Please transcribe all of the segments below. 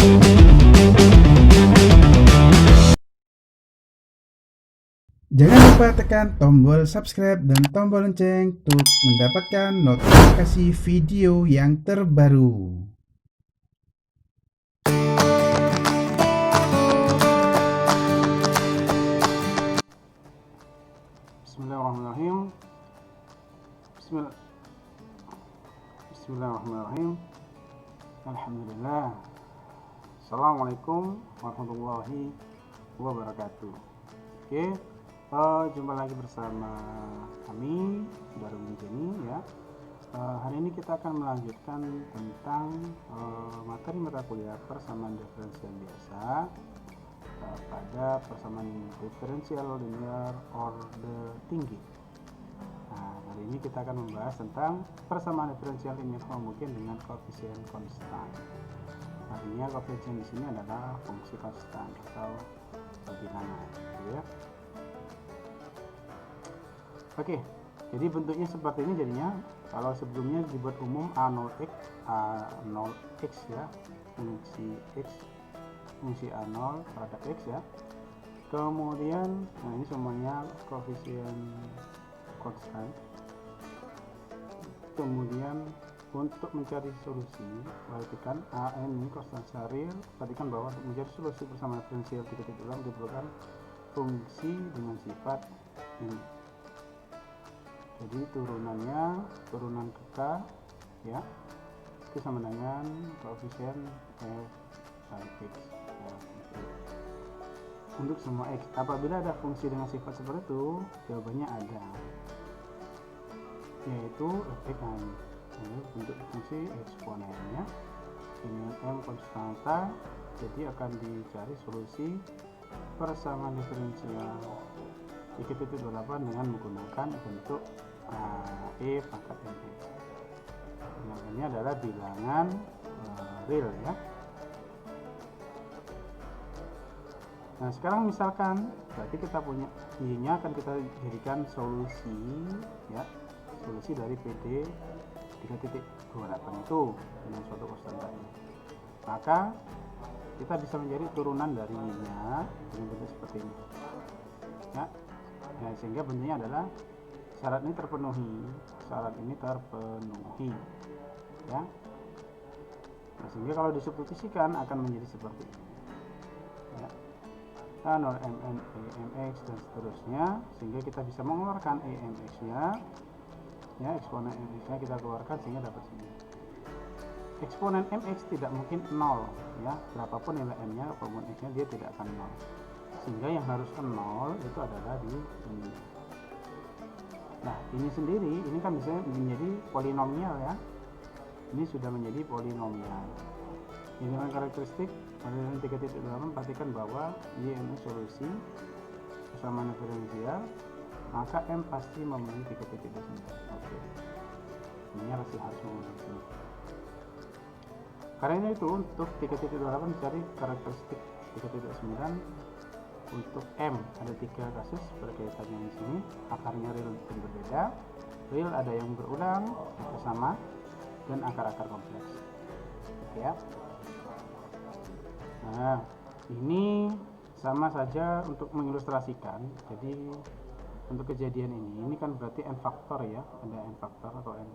Jangan lupa tekan tombol subscribe dan tombol lonceng untuk mendapatkan notifikasi video yang terbaru. Bismillahirrahmanirrahim. Bismillahirrahmanirrahim. Alhamdulillah. Assalamualaikum warahmatullahi wabarakatuh. Oke, jumpa lagi bersama kami Darwin Jenny ya. Hari ini kita akan melanjutkan tentang materi mata kuliah persamaan diferensial biasa pada persamaan diferensial linear order tinggi. Nah, hari ini kita akan membahas tentang persamaan diferensial linear homogen dengan koefisien konstan. Artinya koefisien di sini adalah fungsi konstan atau bilangan, ya. Oke, jadi bentuknya seperti ini jadinya. Kalau sebelumnya dibuat umum A0x, A0x ya, fungsi A0 terhadap x ya. Kemudian, nah ini semuanya koefisien konstan. Kemudian untuk mencari solusi, perhatikan AN ini konstanta real. Perhatikan bahwa untuk mencari solusi bersama diferensial tiga-tiga diperlukan fungsi dengan sifat ini. Jadi turunan ke K ya, itu sama dengan koefisien f sin x ya. Untuk semua x, apabila ada fungsi dengan sifat seperti itu, jawabannya ada, yaitu fx. Ini bentuk fungsi eksponennya dengan m konstanta, jadi akan dicari solusi persamaan diferensial 3.28 dengan menggunakan bentuk E pangkat mx. Yang ini adalah bilangan real ya. Nah sekarang misalkan berarti kita punya y-nya akan kita jadikan solusi ya, solusi dari PD 3.28 itu dengan suatu konstanta ini. Maka kita bisa menjadi turunan dari y-nya dengan bentuk seperti ini ya. Nah, sehingga bentuknya adalah syarat ini terpenuhi ya. Nah, sehingga kalau disubstitusikan akan menjadi seperti ini ya. Nah, mn emx dan seterusnya, sehingga kita bisa mengeluarkan emx nya ya, eksponen mx nya kita keluarkan sehingga dapat sini. Eksponen mx tidak mungkin 0 ya, berapapun nilai m nya maupun x nya dia tidak akan 0, sehingga yang harus 0 itu adalah di sini. Nah ini sendiri, ini kan bisa menjadi polinomial ya, ini sudah menjadi polinomial. Ini dengan karakteristik pada 3.8, perhatikan bahwa y ini solusi persamaan diferensial, maka m pasti memenuhi 3.9. Oke, ini harus memenuhi sini. Karena itu untuk 3.8 mencari karakteristik 3.9 untuk M ada 3 kasus berkaitannya di sini. Akarnya real dan berbeda. Real ada yang berulang atau sama, dan akar-akar kompleks. Oke ya. Nah, ini sama saja untuk mengilustrasikan. Jadi untuk kejadian ini kan berarti n faktor ya, ada n faktor atau n.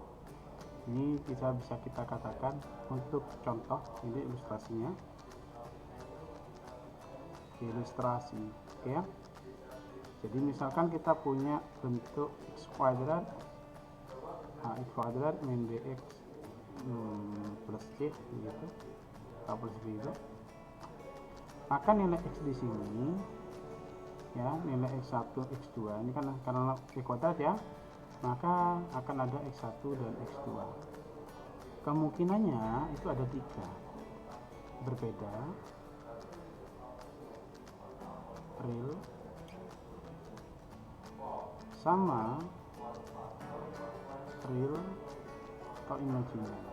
Ini bisa kita katakan untuk contoh, ini ilustrasinya. Ilustrasi, oke ya. Jadi misalkan kita punya bentuk x kuadrat min bx plus c gitu, plus b itu, maka nilai x di sini ya, nilai x1 x2 ini kan karena y kuadrat ya, maka akan ada x1 dan x2. Kemungkinannya itu ada 3 berbeda, real sama real atau imaginary.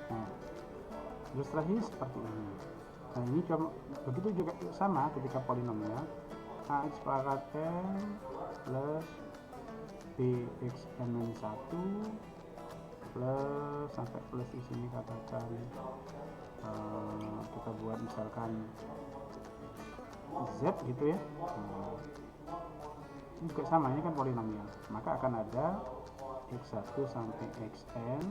Nah, ilustrasinya seperti ini. Nah, ini begitu juga sama ketika polinomial ax pangkat n plus bx n-1 plus sampai plus di sini katakan kita buat misalkan z gitu ya. Ini juga sama, ini kan polinomial, maka akan ada x1 sampai xn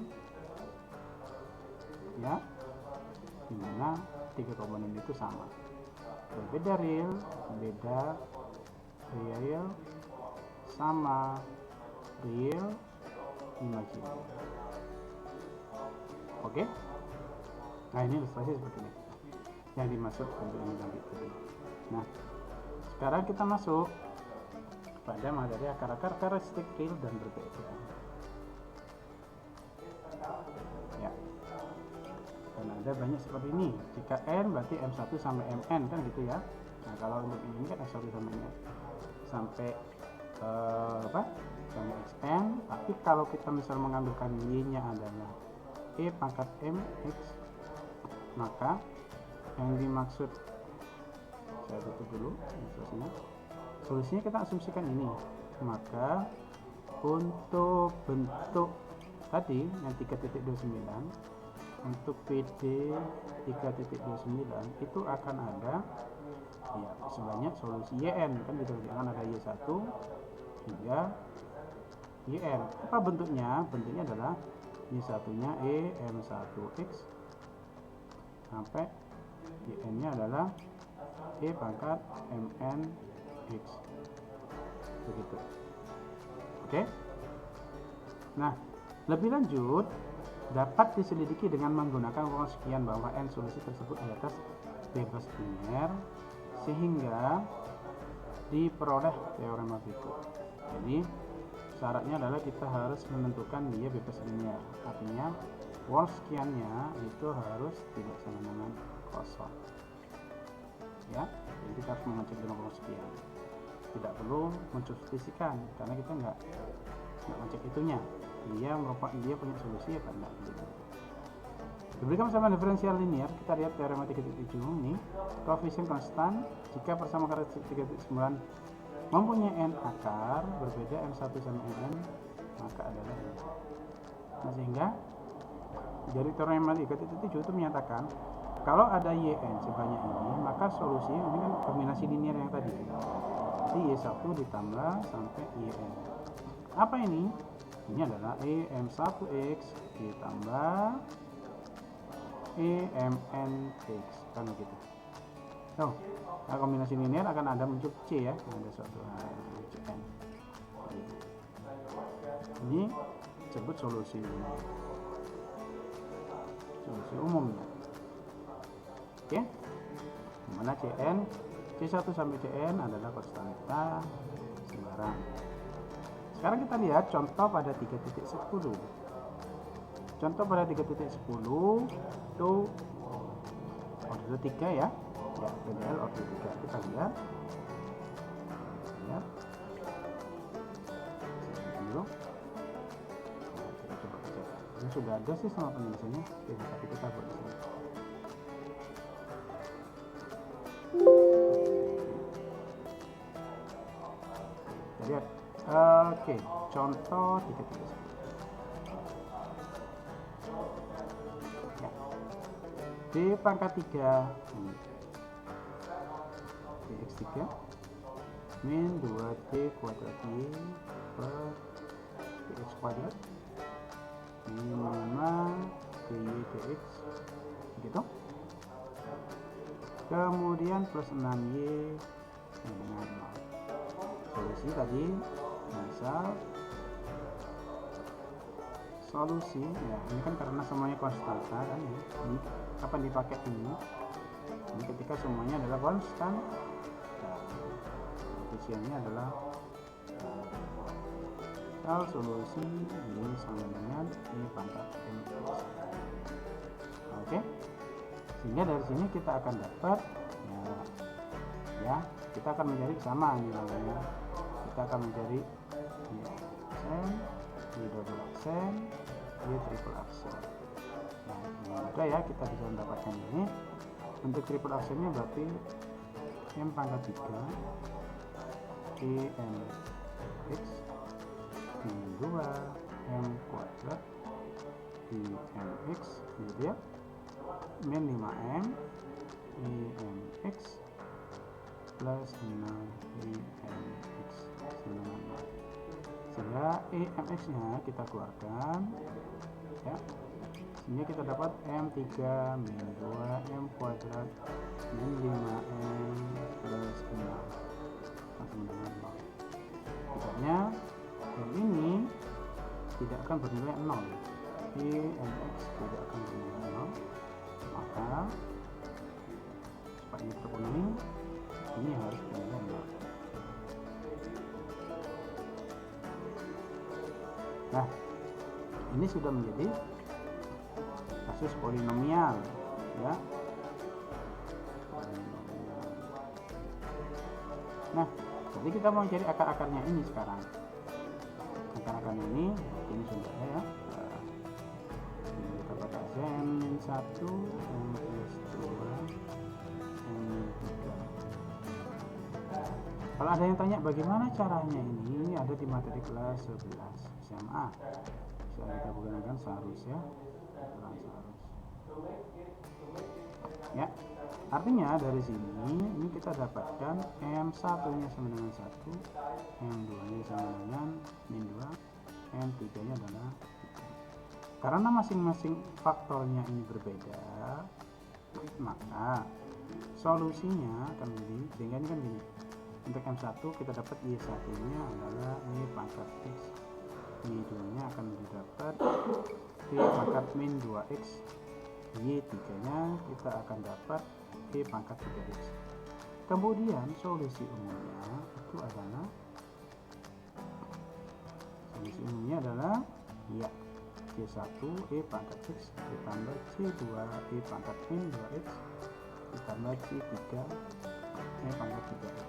ya, dimana tiga komponen itu sama, berbeda real, beda real, sama real, imaginary. Oke. Nah, ini ilustrasi seperti ini yang dimaksud untuk ini nanti. Nah, sekarang kita masuk pada materi akar-akar karakteristik real dan berbeda ya. Dan ada banyak seperti ini. Jika n berarti m1 sampai mn kan gitu ya. Nah, kalau untuk ini kan m1 sampai n sampai sampai xn. Tapi kalau kita misal mengambilkan y nya adalah e pangkat mx, maka yang dimaksud, saya tutup dulu ilustrasinya. Solusinya kita asumsikan ini, maka untuk bentuk tadi yang 3.29 untuk PD 3.29 itu akan ada ya sebanyak solusi yn kan gitu, akan ada y1 hingga yn. Apa bentuknya? Bentuknya adalah y1 nya e m1x sampai yn nya adalah e pangkat mn x, begitu. Oke. Nah, lebih lanjut dapat diselidiki dengan menggunakan pengertian bahwa n solusi tersebut di atas bebas linear sehingga diperoleh teorema berikut. Jadi syaratnya adalah kita harus menentukan dia bebas linear, artinya Wolfskiannya itu harus tidak sama dengan kosong ya. Jadi kita harus mengecek dengan Wolfskian, tidak perlu mensubstitusikan karena kita nggak ngecek itunya, dia punya solusi apa enggak gitu. Diberikan bersama diferensial linear, kita lihat teorema 3.7 ini, koefisien konstan jika bersama karakteristik 3.9 mempunyai n akar berbeda m1 sama mn, maka adalah ini. Nah, sehingga dari teorema 3.7 itu menyatakan kalau ada yn sebanyak ini, maka solusinya ini kan kombinasi linear yang tadi, jadi y1 ditambah sampai yn. Apa ini? Ini adalah em1x ditambah emnx kan gitu. Oh, nah kombinasi linear akan ada muncul c ya, ada suatu cn. Ini disebut solusi umumnya. Oke, dimana cn c1 sampai cn adalah konstanta sembarang. Sekarang kita lihat contoh pada 3.10. Contoh pada 3.10 itu order 3 ya. Ya, PDL order 3. Kita lihat. Ya. Dulu. Nah, kita coba cek. Ini sudah ada sih sama penulisannya. Oke, tapi kita buat di sini. Kita lihat. Oke, contoh 3.10. Ya. D pangkat 3 ini. Dx3 min 2d kuadrat y per dx kuadrat min 5 dy dx gitu. Kemudian plus 6y dengan 0. Solusi tadi misal solusi ya, ini kan karena semuanya konstanta kan ya. Ini kapan dipakai ini ketika semuanya adalah konstan, koefisiennya adalah solusi ini sama dengan ini pangkat mx. Oke, sehingga dari sini kita akan dapat ya kita akan mencari sama nilainya. Kita akan mencari aksen, y double aksen, y triple aksen. Nah, mudah ya kita bisa mendapatkan ini. Untuk triple aksennya berarti m pangkat 3 emx min 2 m kuadrat IMX gitu ya, min 5M IMX plus 6 IMX sama dengan 0. Sehingga IMX nya kita keluarkan ya, sehingga kita dapat M3 min 2M kuadrat min 5M plus 6 sama dengan 0. Artinya M ini tidak akan bernilai 0, IMX tidak akan bernilai 0, maka supaya ini terpenuhi ini harus bernilai 0. Nah, ini sudah menjadi kasus polinomial ya. Nah, jadi kita mau cari akar-akarnya ini sekarang. Akar-akarnya ini sudah ya. Ini kita pakai M-1, M plus 2, M3. Kalau ada yang tanya bagaimana caranya ini ada di materi kelas 11 SMA. Bisa kita gunakan seharusnya. Ya, artinya dari sini ini kita dapatkan M1 nya sama dengan 1, M2 nya sama dengan min 2, M3 nya adalah 3. Karena masing-masing faktornya ini berbeda, maka solusinya akan menjadi, sehingga ini kan gini, untuk M1 kita dapat Y1 nya adalah Y pangkat X, Y2 nya akan didapat Y pangkat min 2X, Y3 nya kita akan dapat Y pangkat 3X. Kemudian solusi umumnya itu adalah ya C1 Y pangkat X ditambah C2 Y pangkat min 2X ditambah C3 Y pangkat 3X.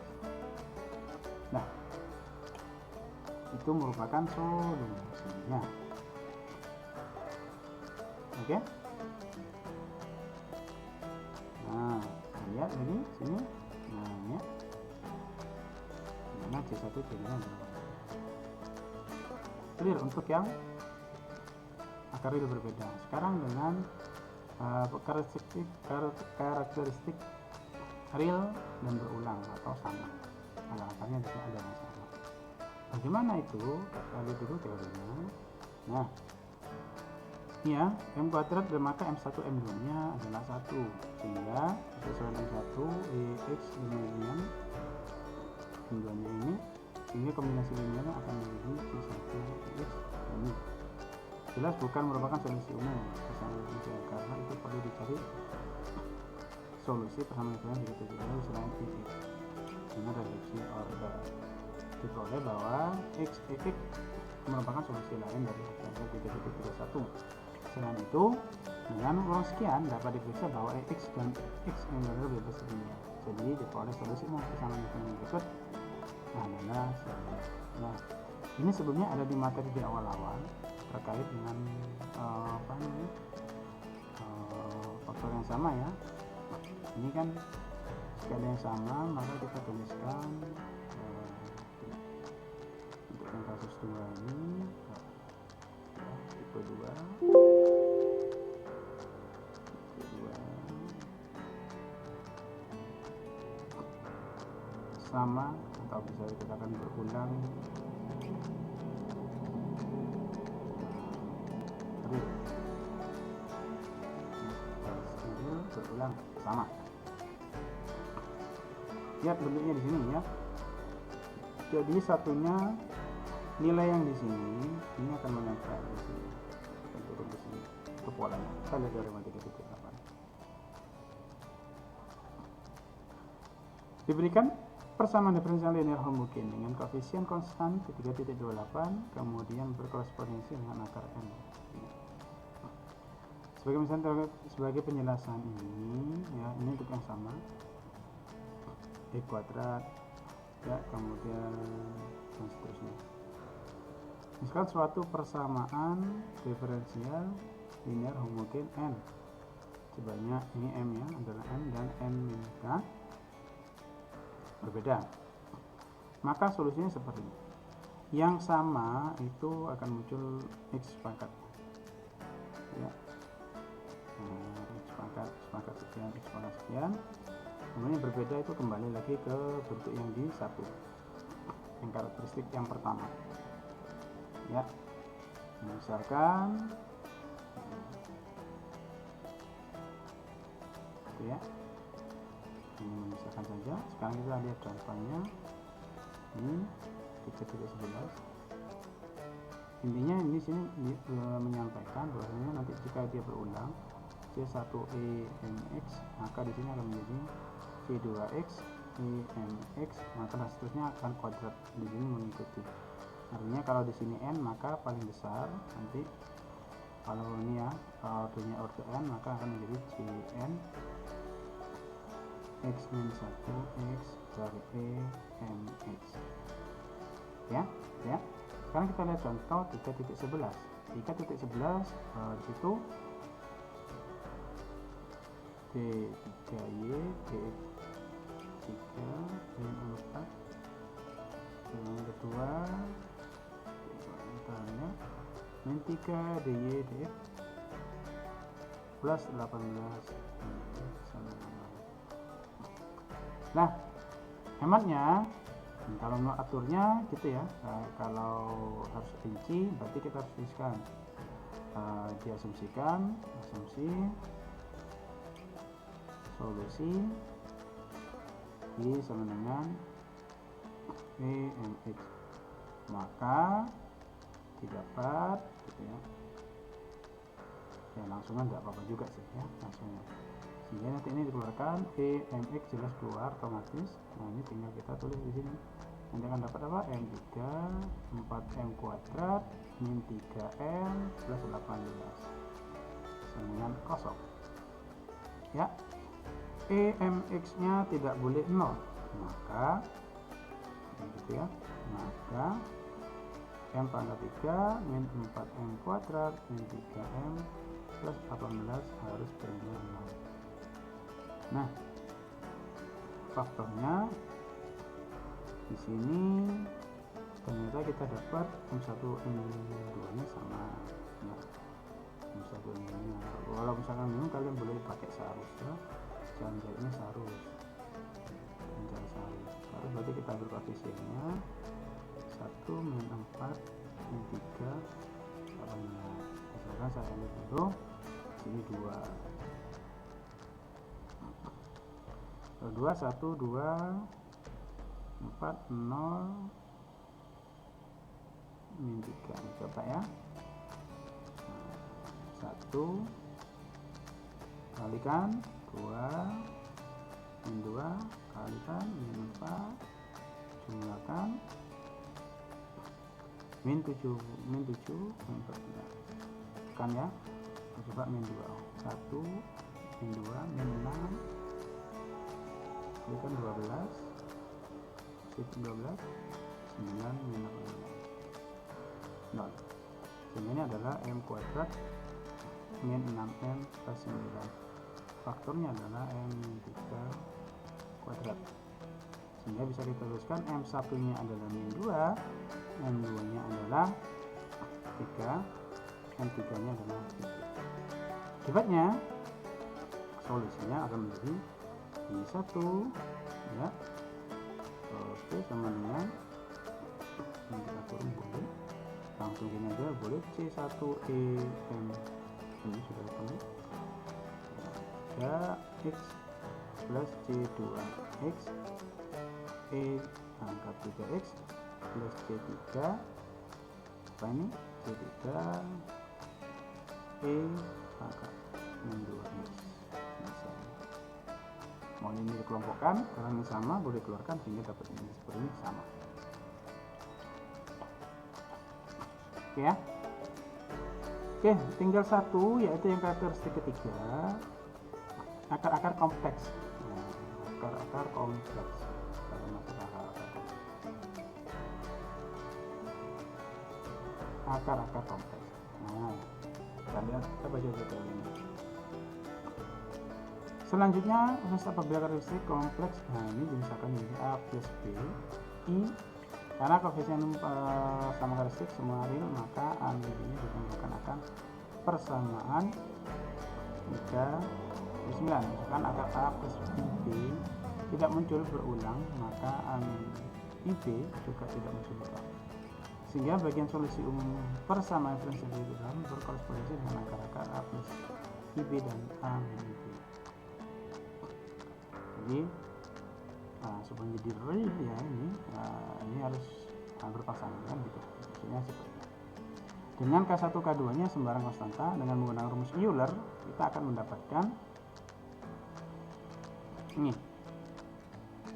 Nah, itu merupakan solusinya. Oke. Nah, lihat ini sini. Nah, ya. Mana C1 jadinya berapa? Clear untuk yang akar real berbeda. Sekarang dengan karakteristik real dan berulang atau sama. Akarnya bisa ada yang sama. Bagaimana itu? Kita lihat dulu teorinya. Nah, ya, M kuadrat dan maka M1 M2 nya adalah 1, sehingga sesuai M1 X linier M2 nya ini, sehingga kombinasi linearnya akan menjadi C1 X ini. Jelas bukan merupakan solusi umum persamaan diferensial, karena itu perlu dicari solusi persamaan diferensial di titik lain selain titik dengan reduksi order. Diperoleh bahwa X merupakan solusi lain dari diferensial di titik 31. Selain itu, dengan ulang sekian dapat diperiksa bahwa X dan X yang berada bebas linear. Jadi diperoleh solusi umum persamaan diferensial berikut adalah nah, ini sebelumnya ada di materi di awal-awal terkait dengan faktor yang sama ya. Ini kan jika ada yang sama maka kita tuliskan untuk yang kasus 2 ini tipe 2 sama atau bisa dikatakan berulang berulang sama. Lihat bentuknya di sini ya. Jadi satunya nilai yang di sini ini akan menempel di sini, akan turun di sini. Itu polanya. Kita lihat dari matematika titik 8. Diberikan persamaan diferensial linear homogen dengan koefisien konstan 3.28 kemudian berkorespondensi dengan akar n. Sebagai penjelasan ini ya, ini untuk yang sama Y kuadrat ya, kemudian dan seterusnya. Misalkan suatu persamaan diferensial linear homogen n sebanyak ini m ya adalah n dan n min k berbeda, maka solusinya seperti ini. Yang sama itu akan muncul x pangkat ya, pangkat sekian X pangkat sekian. Kemudian berbeda itu kembali lagi ke bentuk yang di satu, yang karakteristik yang pertama ya. Misalkan itu ya, ini misalkan saja. Sekarang kita lihat contohnya ini 3.11. Intinya ini sini menyampaikan bahwasanya nanti jika dia berulang C1EMX, maka di sini akan menjadi C2X EMX, maka dan seterusnya akan kuadrat di sini mengikuti. Artinya kalau di sini n, maka paling besar nanti kalau ini ya ordernya order n, maka akan menjadi Cn x-1 x dari EMX ya. Sekarang kita lihat contoh 3.11. 3.11 di situ D3Y DX3 D4, yang kedua misalnya min 3 DY DF plus 18. Nah, hematnya kalau mau aturnya gitu ya, kalau harus rinci berarti kita harus tuliskan diasumsikan asumsi solusi I sama dengan EMX, maka didapat gitu ya. Ya langsungan tidak apa-apa juga sih ya, langsungnya. Sehingga nanti ini dikeluarkan EMX jelas keluar otomatis. Nah ini tinggal kita tulis di sini. Nanti akan dapat apa? M3 4M kuadrat min 3M plus 18 sama dengan kosong ya. EMX nya tidak boleh 0, maka gitu ya, maka M pangkat 3 min 4M kuadrat min 3M plus 18 harus bernilai 0. Nah, faktornya di sini ternyata kita dapat M1 M2 nya sama ya. M1 M2 nya, walau misalkan bingung kalian boleh pakai seharus ya, jangan jadinya seharus, mencari seharus berarti kita ambil koefisiennya 1 min 4 min 3 misalkan saya ambil dulu sini 2 1 2 4 0 min 3, coba ya. 1 kalikan 2 min 2 kalikan min 4 jumlahkan min 7 min 14 kan ya. Coba min 2 1 min 2 min 6 kalikan 12 12 9 min 18 0. Sehingga ini adalah M kuadrat min 6M plus 9, faktornya adalah M min 3 kuadrat, sehingga bisa kita tuliskan M1 nya adalah min 2, M2 nya adalah 3, M3 nya adalah 7. Akibatnya solusinya akan menjadi I1 ya, oke, sama dengan ini kita turun boleh langsung gini aja, boleh C1EM ini sudah penuh ya, X plus C2X E angkat 3X plus C3 apa ini C3 E angkat 2X. Mau ini dikelompokkan karena ini sama, boleh keluarkan sehingga dapat ini seperti ini sama. Oke ya. Oke, tinggal satu yaitu yang karakteristik ketiga, akar-akar kompleks. Nah, akar-akar kompleks. Kalau masuk akar-akar kompleks. Akar-akar kompleks. Nah, kita lihat, kita baca dulu ini. Selanjutnya, apabila karakteristik kompleks, nah ini misalkan menjadi A plus B, I, karena koefisien sama karakteristik semua real, maka A dan B nya ditentukan akan persamaan jika misalkan akar A plus IB tidak muncul berulang, maka IB juga tidak muncul berulang, sehingga bagian solusi umum persamaan diferensial diagram berkorespondensi dengan akar-akar A plus IB dan A min IB. Jadi supaya jadi real ya ini harus berpasangan kan gitu, maksudnya seperti itu. Dengan K1 K2 nya sembarang konstanta, dengan menggunakan rumus Euler kita akan mendapatkan ini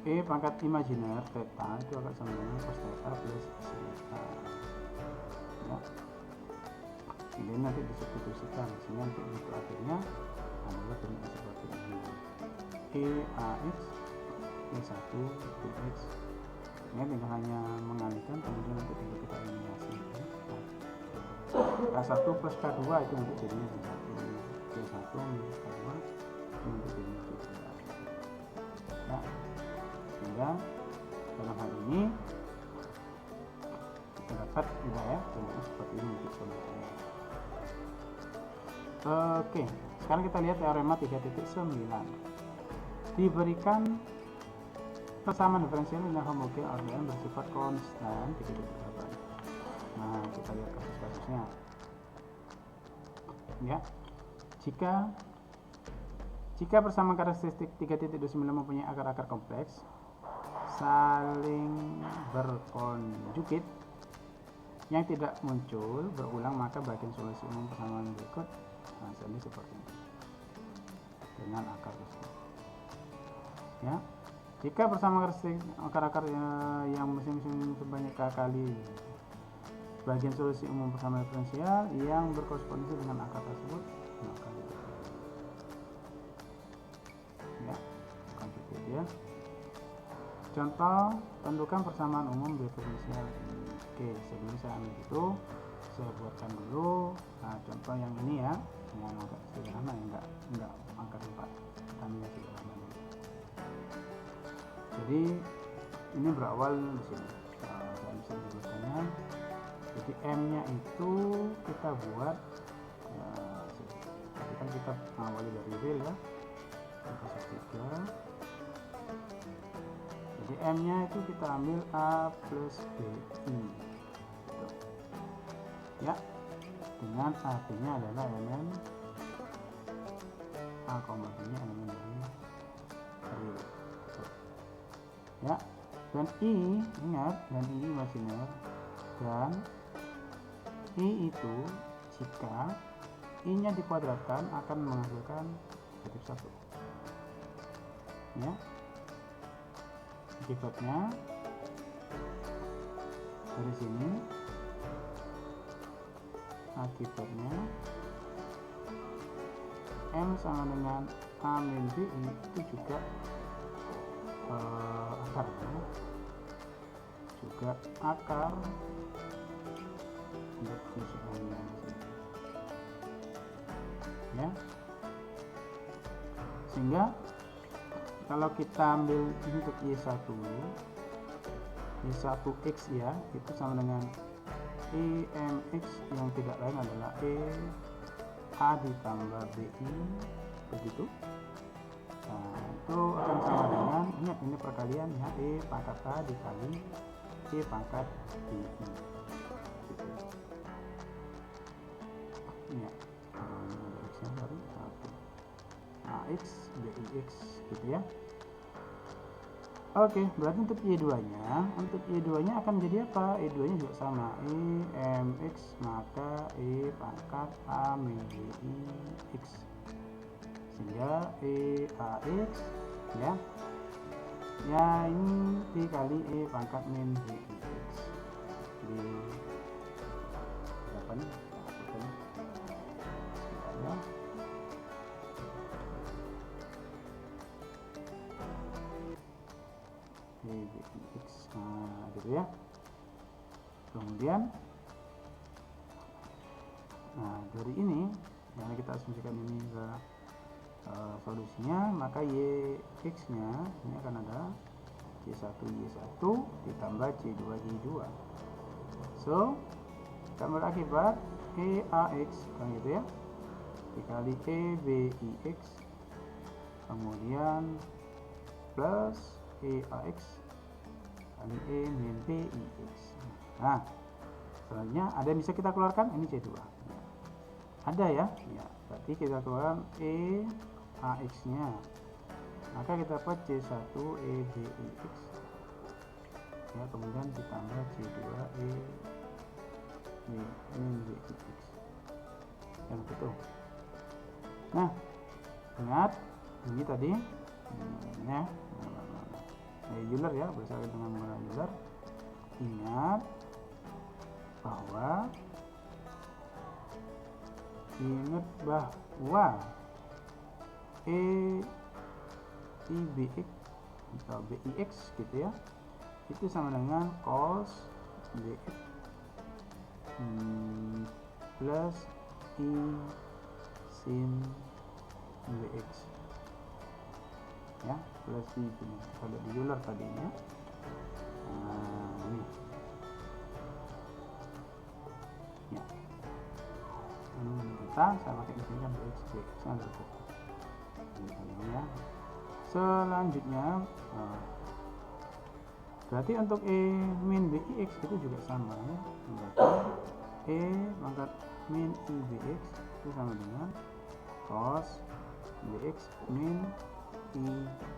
E pangkat imajiner theta itu akan sama dengan cos theta plus sin theta ya. Ini nanti disubstitusikan sehingga nanti itu akhirnya adalah bentuk seperti ini, E AX E1 BX. Ini tinggal hanya mengalihkan, kemudian nanti tinggal kita eliminasi ya. K1 plus K2 itu nanti jadinya C1 minus K2 itu nanti jadinya C2 ya. Sehingga dalam hal ini kita dapat ya bentuknya seperti ini untuk solusinya. Oke, sekarang kita lihat teorema 3.9. Diberikan persamaan diferensial linear homogen orderan bersifat konstan 3.8. Nah, kita lihat kasus-kasusnya ya. Jika persamaan karakteristik 3.29 mempunyai akar-akar kompleks saling berkonjugit yang tidak muncul berulang, maka bagian solusi umum persamaan berikut ini seperti ini dengan akar tersebut ya. Jika persamaan karakteristik akar-akar yang masing-masing sebanyak kali bagian solusi umum persamaan diferensial yang berkorespondensi dengan akar tersebut, maka ya konjugit ya. Contoh, tentukan persamaan umum diferensial. Oke, sebelum saya ambil itu, saya buatkan dulu. Nah, contoh yang ini ya, yang agak sederhana, enggak angka 4, kami ya sederhana. Jadi ini berawal di sini. Saya bisa menyebutkannya. Jadi M-nya itu kita buat, tadi kan kita awali dari real ya, kasih 3. Jadi M-nya itu kita ambil A plus BI gitu. Ya, dengan A-nya adalah elemen A, B-nya elemen dari real gitu. Ya, dan I, ingat, dan I imajiner, dan I itu jika I-nya dikuadratkan akan menghasilkan negatif 1 ya. Akibatnya dari sini akibatnya M sama dengan A min B itu juga akarnya juga akar untuk fungsinya ya. Sehingga kalau kita ambil untuk Y1X ya, itu sama dengan EMX yang tidak lain adalah A ditambah BI begitu. Nah, itu akan sama dengan, ingat ini perkalian ya, E pangkat A dikali E pangkat BI gitu. Ya, X-nya baru 1 AX BIX gitu ya. Oke, berarti untuk Y2-nya akan menjadi apa? Y2-nya juga sama, EMX maka E pangkat A min BIX, sehingga EAX ya ini dikali E pangkat min BIX di berapa nih? Ya. BIX, nah gitu ya. Kemudian dari ini yang kita asumsikan ini ke solusinya, maka YX nya ini akan ada C1Y1 ditambah C2Y2. So akan berakibat EAX kan gitu ya dikali EBIX kemudian plus EAX kali E min BIX. Nah, selanjutnya ada yang bisa kita keluarkan, ini C2 ya. Ada ya, berarti kita keluarkan EAX nya, maka kita dapat C1 EBIX ya, kemudian ditambah C2 E min BIX yang betul. Nah, ingat ini tadi ya, Euler ya, bersama dengan menggunakan Euler. Ingat bahwa IBX atau BIX gitu ya, itu sama dengan cos BX plus I sin BX ya, plus I sin, kalau di Euler tadinya. Nah, ini ya, saya pakai di sini kan BX yang ini ya. Selanjutnya berarti untuk E min BIX itu juga sama ya, berarti E pangkat min IBX itu sama dengan cos BX min I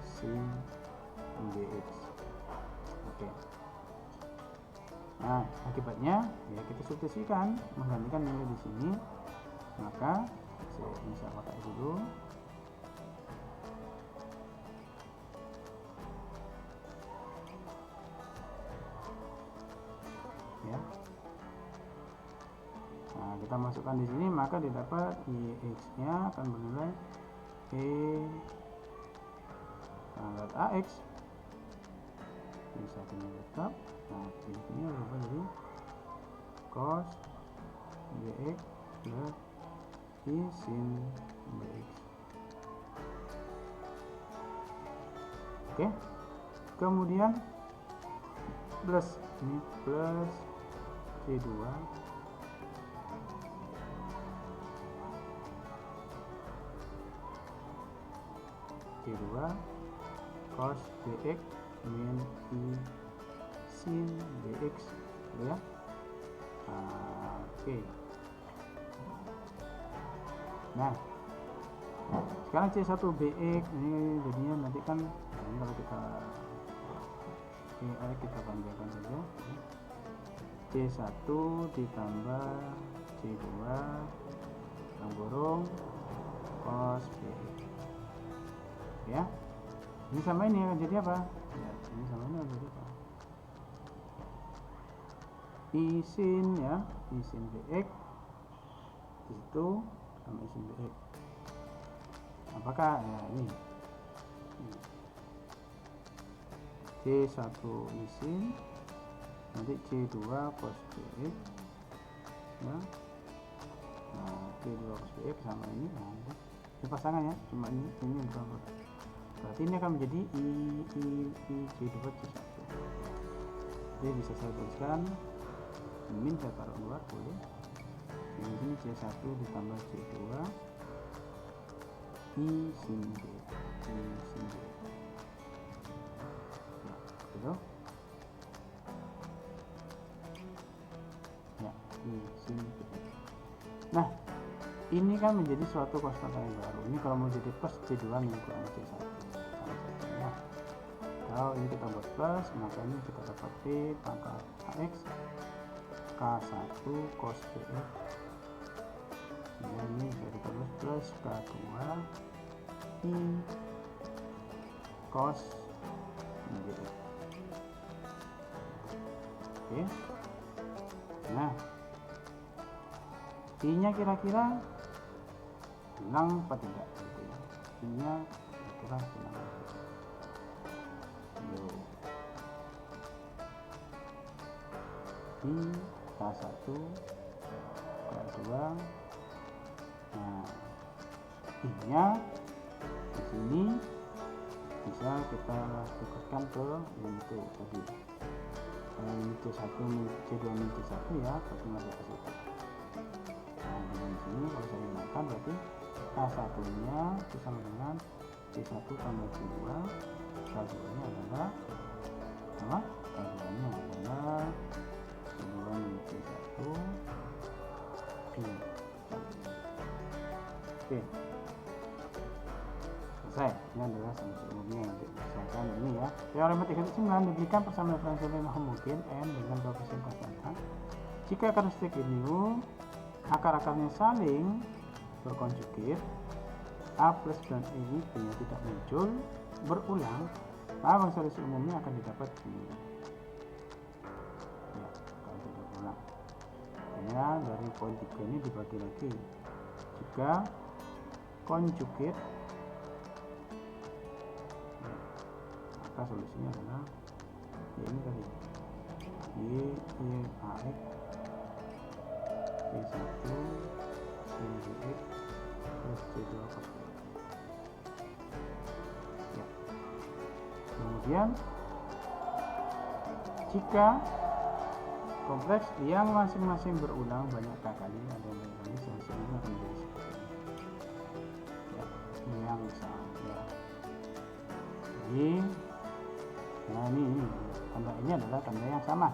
sin BX. Oke. Nah, akibatnya ya kita substitusikan, menggantikan nilai di sini, maka saya pakai dulu ya. Nah, kita masukkan di sini, maka didapat IX nya akan bernilai E pangkat AX bisa ini tetap. Nah, di sini berubah jadi cos BX plus I sin BX. Oke, kemudian plus ini plus C2 cos BX min I sin BX ya. Oke. Nah, sekarang C1 BX ini jadinya nanti kan ini kalau kita kita panjangkan saja, C1 ditambah C2 yang burung cos BX ya. Ini sama ini akan jadi apa ya, ini sama ini akan jadi apa, I sin ya, I sin BX itu sama I sin BX, apakah ya ini C1 I sin nanti C2 cos BX ya. Nah, C2 cos BX sama ini, nah ini pasangan ya, cuma ini berapa, berarti ini akan menjadi I C2 C1. Jadi bisa saya tuliskan min, saya taruh luar boleh, yang ini C1 ditambah C2 I sin B, I sin B ya, gitu ya, I sin B. Nah, ini kan menjadi suatu konstanta yang baru. Ini kalau mau jadi plus C2 min kurang C1 sama saja ya. Kalau ini kita buat plus, maka ini kita dapat P pangkat AX K1 cos BX ya, ini jadi plus K2 I cos BX. Oke. Nah, I nya kira-kira hilang apa tidak gitu ya. I nya kira-kira hilang apa tidak. I K1 K2. Nah, I nya di sini bisa kita ikutkan ke yang itu tadi, yang C1 C2 min C1 ya, berarti masuk ke situ. Nah, di sini kalau saya gunakan berarti K1 nya itu sama dengan C1 tambah C2, K2 nya adalah apa? K2 nya adalah C2 min C1 Oke, selesai. Ini adalah solusi umumnya yang misalkan ini ya. Teorema 3.9 diberikan persamaan diferensial yang mungkin n dengan koefisien konstanta. Jika karakteristik ini akar-akarnya saling berkonjugir, A plus dan E B-nya tidak muncul berulang, maka solusi umumnya akan didapat ini. Ya, kalau tidak berulang. Hanya dari poin 3 ini dibagi lagi. Jika konjugit, ya, maka solusinya adalah ya ini tadi YAX C1 CBX plus C2 cos BX. Ya. Kemudian jika kompleks yang masing-masing berulang banyak kali, ada yang banyak kali, solusinya akan menjadi seperti ini. Ya, ini yang sama ya. Jadi, nah ini tanda ini adalah tanda yang sama,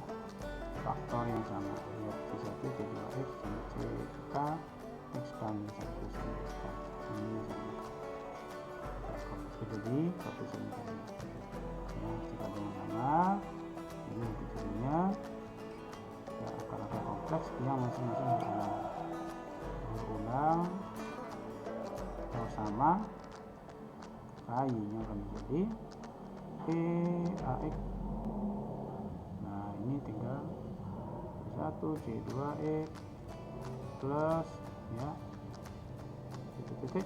faktor yang sama. Ya, C1 C2X CK X kali 1 CK ini sama. Jadi koefisien tadi. Ya, jika ada yang sama, ini jadinya ya, akar-akar kompleks yang masing-masing berulang atau sama, KI-nya akan menjadi PAX. Nah ini tinggal C1 C2X plus ya titik-titik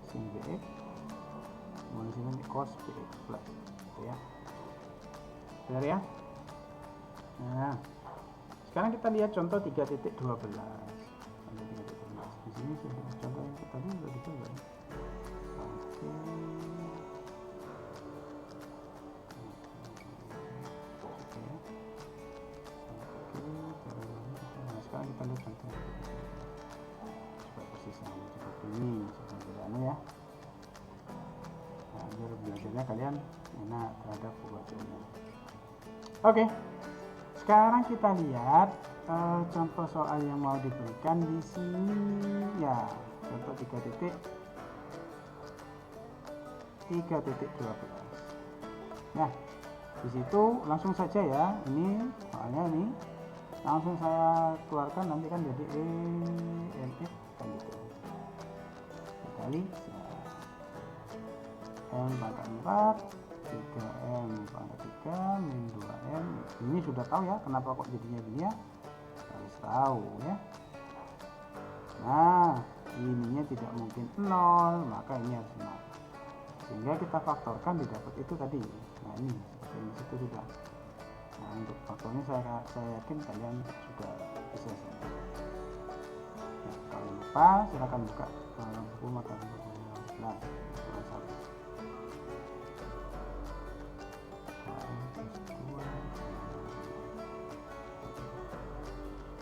sin BX kemudian sini cos BX plus gitu ya. Benar ya. Nah, sekarang kita lihat contoh 3.12. Di sini contoh yang tadi sudah dicoba. Oke. Nah, sekarang kita lihat contoh. Coba persis sama seperti ini, sebenarnya ya. Nah, biar belajarnya kalian enak terhadap pembacaannya. Oke. Sekarang kita lihat contoh soal yang mau diberikan di sini ya, contoh 3.12. Nah, di situ langsung saja ya, ini soalnya ini langsung saya keluarkan nanti kan jadi EMF kan gitu. Kali M pangkat 4 3M pangkat 3 min 2M. Ini sudah tahu ya kenapa kok jadinya begini ya, harus tahu ya. Nah, ininya tidak mungkin 0, maka ini harus 0, sehingga kita faktorkan didapat itu tadi. Nah ini seperti ini situ sudah. Nah untuk faktornya saya yakin kalian sudah bisa. Nah, kalau lupa silakan buka buku mata buku 11.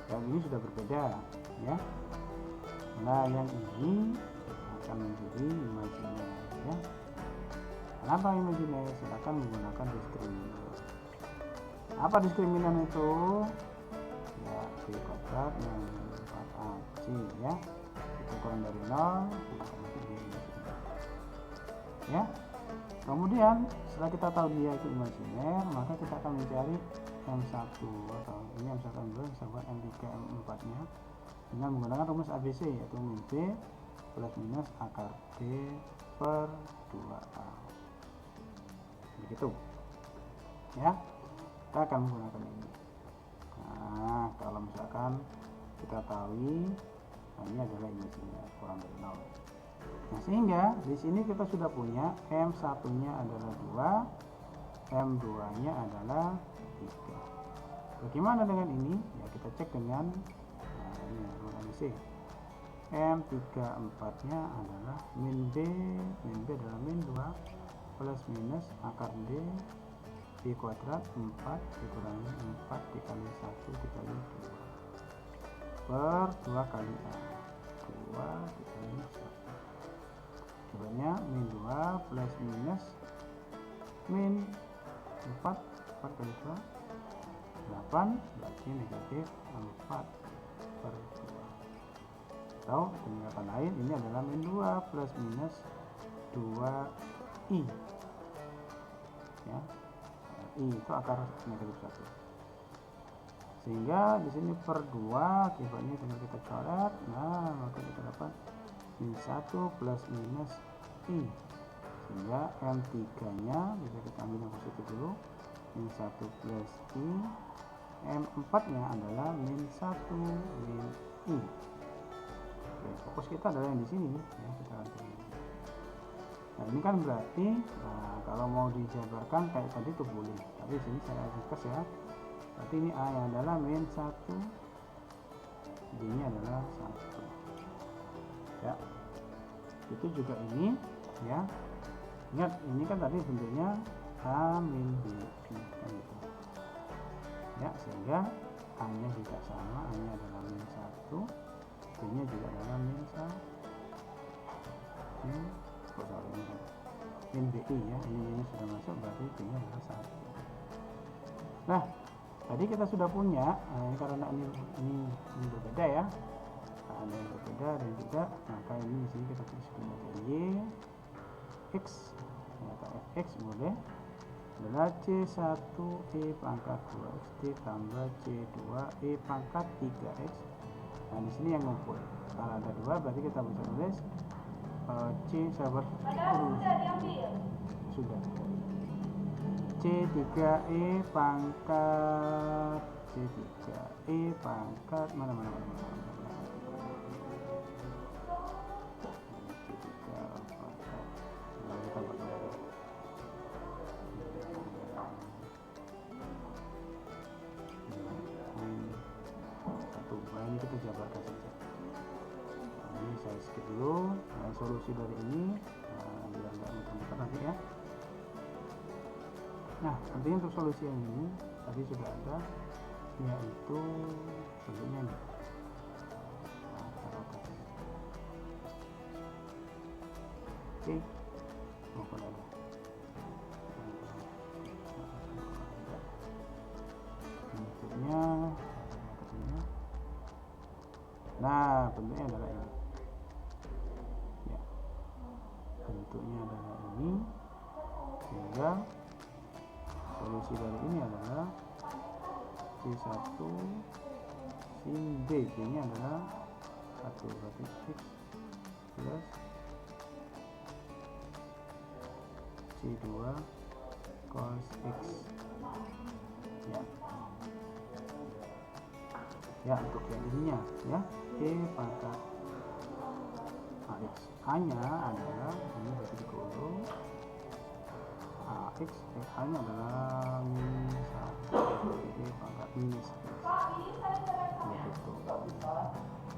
Yang ini sudah berbeda ya. Nah yang ini akan menjadi imajiner ya. Kenapa imajiner? Silakan menggunakan diskriminan. Apa diskriminan itu? Ya B kuadrat yang 4AC ya, itu kurang dari 0 ya. Kemudian setelah kita tahu dia itu imajiner, maka kita akan mencari M1 atau ini M1 M2 bisa buat M3 M4 nya dengan menggunakan rumus ABC, yaitu min B plus minus akar B per 2A. Begitu ya, kita akan menggunakan ini. Nah kalau misalkan kita tahu ini adalah imajiner kurang dari 0. Nah sehingga di sini kita sudah punya M1 nya adalah 2, M2 nya adalah 3. Bagaimana dengan ini? Ya kita cek dengan ini rumus M3 4 nya adalah min B adalah min 2 plus minus akar D B kuadrat 4 dikurangi 4 dikali 1 dikali 2 per 2 kali A, 2 dikali 1. akibatnya min 2 plus minus min 4 kali 2 8, berarti negatif 4 per 2. Atau dengan kata lain ini adalah min 2 plus minus 2i ya. I itu akar negatif 1, sehingga di sini per 2 akibatnya tinggal kita coret. Nah, maka kita dapat min 1 plus minus i, sehingga M3 nya bisa kita ambil yang positif dulu, min 1 plus i. M4 nya adalah min 1 min i. Oke, fokus kita adalah yang di sini ya, kita akan tulis. Nah, ini kan berarti kalau mau dijabarkan kayak tadi tuh boleh, tapi sini saya ringkas ya. Berarti ini A nya adalah min 1, B nya adalah 1 ya. Itu juga ini ya, ingat ini kan tadi bentuknya A min B kan gitu ya, sehingga A nya juga sama, A nya adalah min 1, B nya juga adalah min 1 min BI ya. Ini sudah masuk, berarti B nya adalah 1. Nah, tadi kita sudah punya karena ini berbeda ya, ada yang berbeda dan tidak, maka ini di sini kita tulis Y X, ternyata Fx boleh adalah C1E pangkat 2x ditambah C2E pangkat 3x. Nah, di sini yang ngumpul kalau ada 2, berarti kita bisa tulis C sahabat sudah C3E pangkat C3E pangkat mana ini kita jabarkan saja. Ini saya skip dulu solusi dari ini biar nggak muter-muter nanti ya. Nah, nantinya untuk solusi yang ini tadi sudah ada, yaitu bentuknya ini. Nah, kita rotas. Oke, maupun ada. Bentuknya, nah bentuknya adalah ini. Ya, bentuknya adalah ini, sehingga solusi dari ini adalah C1 sin B, B nya adalah 1, berarti X plus C2 cos X ya. Ya, untuk yang ininya ya, E pangkat AX. A nya adalah ini berarti dikurung AX, A nya adalah min 1, E pangkat minus X. Begitu.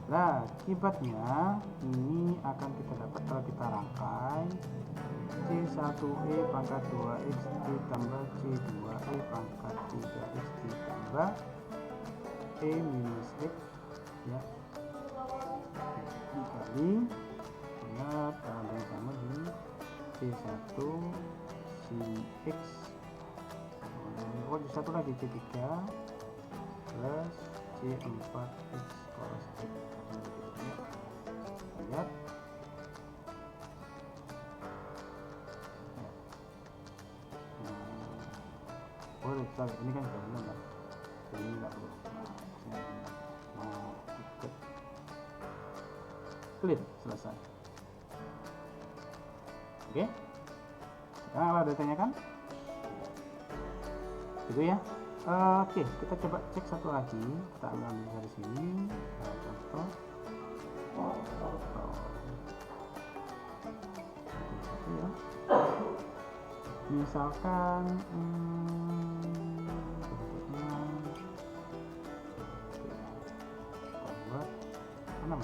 Nah, akibatnya ini akan kita dapat kalau kita rangkai C1E pangkat 2X ditambah C2E pangkat 3X ditambah E minus X ya, dikali, ingat ada yang sama di C1 sin X, kemudian satu lagi C3 plus C4X cos X. Lihat boleh sekali, ini kan sudah benar kan, jadi ini nggak perlu. Nah, ikut klik, selesai. Oke, sekarang ada ditanyakan gitu ya. Oke, kita coba cek satu lagi, kita ambil dari sini contoh satu ya, misalkan bentuknya kita buat mana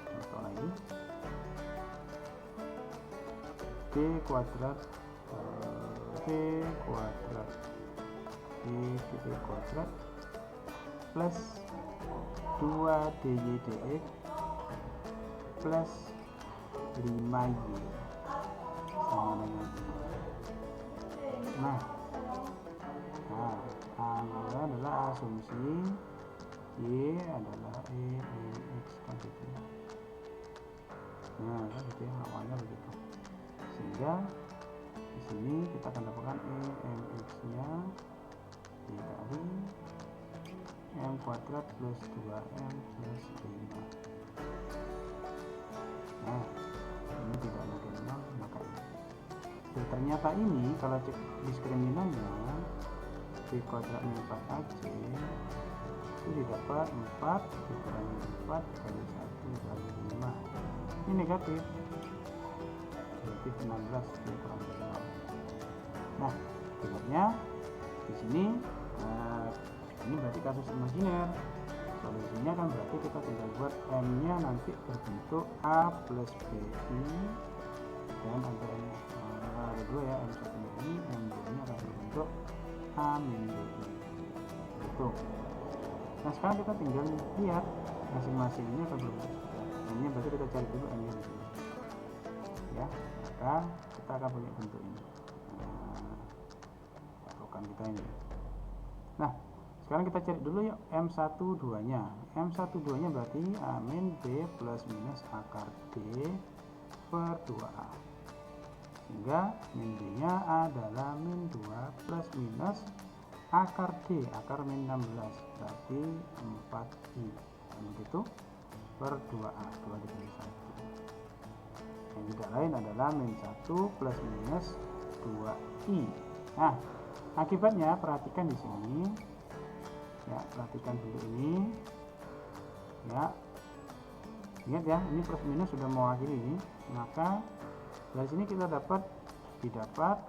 contoh lagi, B kuadrat plus 2 dy dx plus 5Y sama dengan 5. Nah, ini adalah asumsi Y adalah EX kan gitu ya. Nah, kan gitu ya, awalnya begitu. Sehingga di sini kita akan dapatkan EMX-nya dikali M kuadrat plus 2M plus 5. Nah, ini tidak mungkin 0, maka ini. Dan ternyata ini kalau cek diskriminannya B kuadratnya 4AC itu didapat 4 dikurangi 4 kali 1 kali 5. Ini negatif, berarti 16 dikurangi 0. Nah, akibatnya di sini ini berarti kasus imajiner. Solusinya kan berarti kita tinggal buat M nya nanti berbentuk A plus BI, dan antaranya ada dua ya, M1 ini, M2 nya akan berbentuk A min BI gitu. Nah, sekarang kita tinggal lihat masing-masing ini akan berbentuk M nya, berarti kita cari dulu M nya di sini ya, maka kita akan punya bentuk ini. Patokan kita ini. Nah, sekarang kita cari dulu yuk M12 nya. M12 nya berarti A min B plus minus akar D per 2A, sehingga min B nya adalah min 2 plus minus akar D, akar min 16, berarti 4I begitu, per 2A, 2 dikali 1, yang tidak lain adalah min 1 plus minus 2I. Nah, akibatnya perhatikan di sini ya, perhatikan dulu ini ya, lihat ya, ini plus minus sudah mewakili ini, maka dari sini kita didapat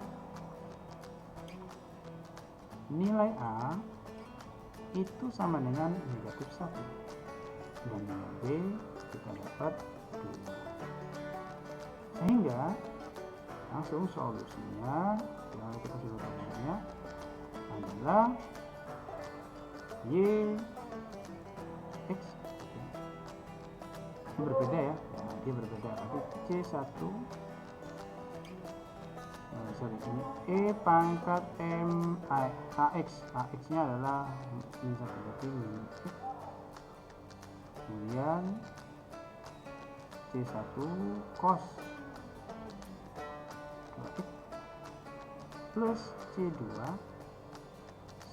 nilai A itu sama dengan negatif 1, dan nilai B kita dapat 2, sehingga langsung solusinya yang kita sudah tahu adalah Y X berbeda ya, dia berbeda, tapi C1 ini E pangkat M AX nya adalah min 1 berarti min X, kemudian C1 cos 2X plus C2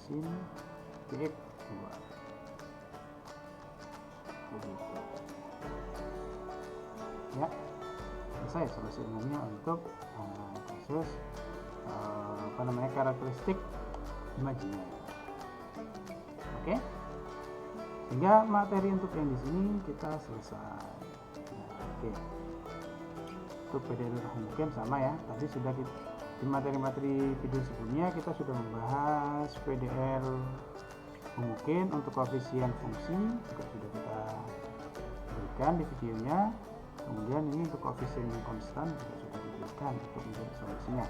sin DX 2 begitu ya. Selesai solusi umumnya untuk kasus karakteristik imajiner. Oke, sehingga materi untuk yang di sini kita selesai. Oke, untuk PDL homogen sama ya, tadi sudah di materi-materi video sebelumnya kita sudah membahas PDL homogen untuk koefisien fungsi juga sudah kita berikan di videonya. Kemudian ini untuk koefisien yang konstan juga sudah diberikan untuk menjadi solusinya.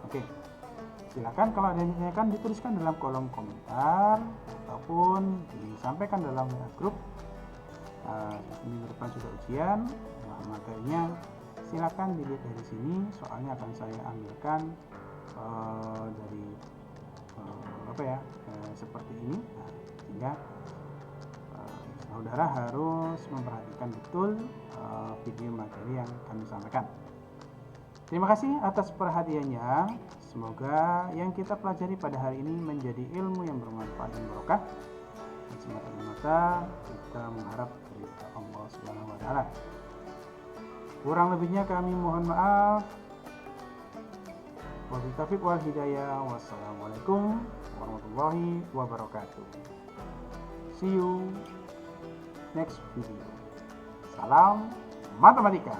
Oke, silakan kalau ada yang ditanyakan dituliskan dalam kolom komentar ataupun disampaikan dalam grup. Minggu depan sudah ujian, materinya silakan dilihat dari sini, soalnya akan saya ambilkan dari seperti ini. Sehingga saudara harus memperhatikan betul video materi yang kami sampaikan. Terima kasih atas perhatiannya. Semoga yang kita pelajari pada hari ini menjadi ilmu yang bermanfaat dan barokah. Dan semata-mata kita mengharap dari Allah Subhanahu wa taala. Kurang lebihnya kami mohon maaf. Wabillahi taufiq wal hidayah. Wassalamualaikum warahmatullahi wabarakatuh. See you next video. Salam matematika.